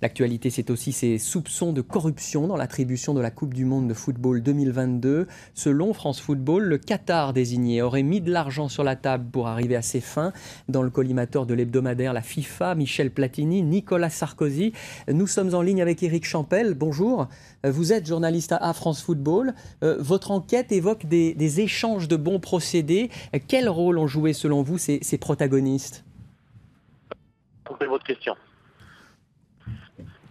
L'actualité, c'est aussi ces soupçons de corruption dans l'attribution de la Coupe du Monde de football 2022. Selon France Football, le Qatar désigné aurait mis de l'argent sur la table pour arriver à ses fins. Dans le collimateur de l'hebdomadaire La FIFA, Michel Platini, Nicolas Sarkozy. Nous sommes en ligne avec Éric Champel. Bonjour. Vous êtes journaliste à France Football. Votre enquête évoque des échanges de bons procédés. Quel rôle ont joué selon vous ces protagonistes ? Comprenez votre question.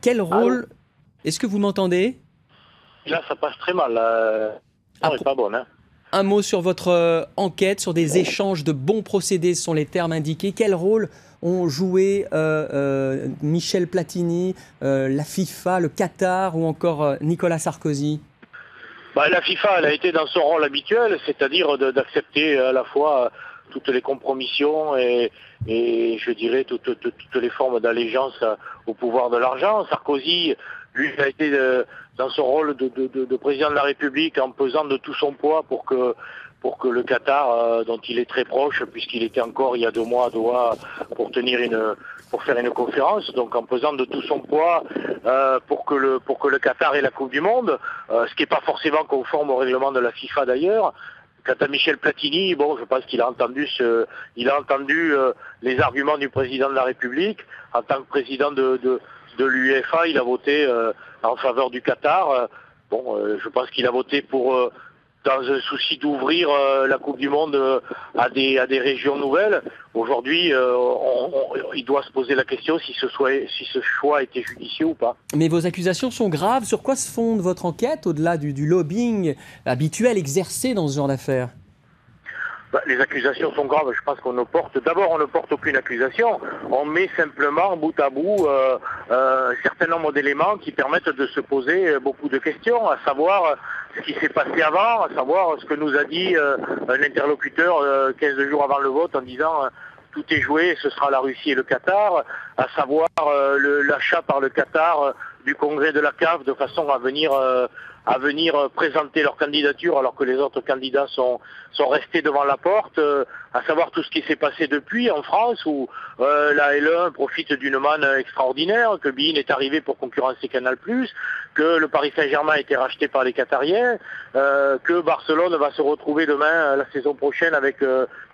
Quel rôle... Est-ce que vous m'entendez ? Là, ça passe très mal. Non, c'est pas bon. Hein. Un mot sur votre enquête, sur des échanges de bons procédés, ce sont les termes indiqués. Quel rôle ont joué Michel Platini, la FIFA, le Qatar ou encore Nicolas Sarkozy ? La FIFA, elle a été dans son rôle habituel, c'est-à-dire d'accepter à la fois toutes les compromissions et je dirais toutes les formes d'allégeance au pouvoir de l'argent. Sarkozy, lui, a été dans son rôle de président de la République en pesant de tout son poids pour que le Qatar, dont il est très proche, puisqu'il était encore il y a 2 mois à Doha pour faire une conférence, donc en pesant de tout son poids pour que le Qatar ait la Coupe du Monde, ce qui n'est pas forcément conforme au règlement de la FIFA d'ailleurs. Quant à Michel Platini, je pense qu'il a entendu les arguments du président de la République. En tant que président de l'UEFA, il a voté en faveur du Qatar. Je pense qu'il a voté dans un souci d'ouvrir la Coupe du Monde à des régions nouvelles. Aujourd'hui, il doit se poser la question si ce choix était judicieux ou pas. Mais vos accusations sont graves. Sur quoi se fonde votre enquête, au-delà du lobbying habituel exercé dans ce genre d'affaires ? Les accusations sont graves. Je pense qu'on ne porte aucune accusation. On met simplement bout à bout un certain nombre d'éléments qui permettent de se poser beaucoup de questions, à savoir ce qui s'est passé avant, à savoir ce que nous a dit un interlocuteur 15 jours avant le vote en disant tout est joué, ce sera la Russie et le Qatar, à savoir l'achat par le Qatar du congrès de la CAF de façon à venir présenter leur candidature alors que les autres candidats sont restés devant la porte, à savoir tout ce qui s'est passé depuis en France où la L1 profite d'une manne extraordinaire, que beIN est arrivé pour concurrencer Canal+, que le Paris Saint-Germain a été racheté par les Qatariens, que Barcelone va se retrouver demain, la saison prochaine, avec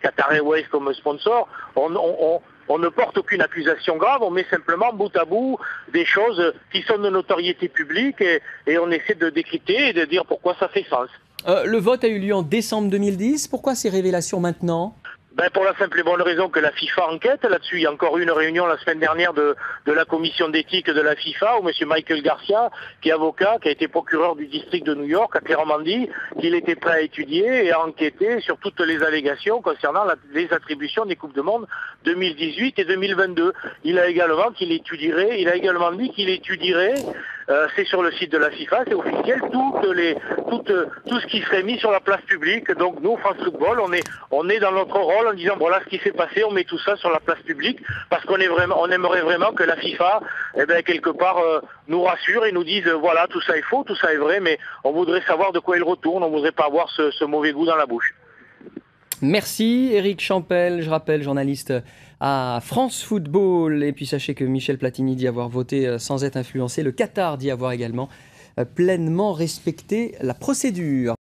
Qatar Airways comme sponsor. On ne porte aucune accusation grave, on met simplement bout à bout des choses qui sont de notoriété publique et on essaie de décrypter et de dire pourquoi ça fait sens. Le vote a eu lieu en décembre 2010. Pourquoi ces révélations maintenant ? Pour la simple et bonne raison que la FIFA enquête là-dessus. Il y a encore eu une réunion la semaine dernière de la commission d'éthique de la FIFA où M. Michael Garcia, qui est avocat, qui a été procureur du district de New York, a clairement dit qu'il était prêt à étudier et à enquêter sur toutes les allégations concernant les attributions des Coupes du Monde 2018 et 2022. Il a également dit qu'il étudierait, c'est sur le site de la FIFA, c'est officiel, tout ce qui serait mis sur la place publique. Donc nous, France Football, on est dans notre rôle en disant voilà ce qui s'est passé, on met tout ça sur la place publique parce qu'on aimerait vraiment que la FIFA, quelque part, nous rassure et nous dise voilà tout ça est faux, tout ça est vrai, mais on voudrait savoir de quoi il retourne, on voudrait pas avoir ce mauvais goût dans la bouche. Merci Éric Champel, je rappelle, journaliste à France Football. Et puis sachez que Michel Platini dit avoir voté sans être influencé. Le Qatar dit avoir également pleinement respecté la procédure.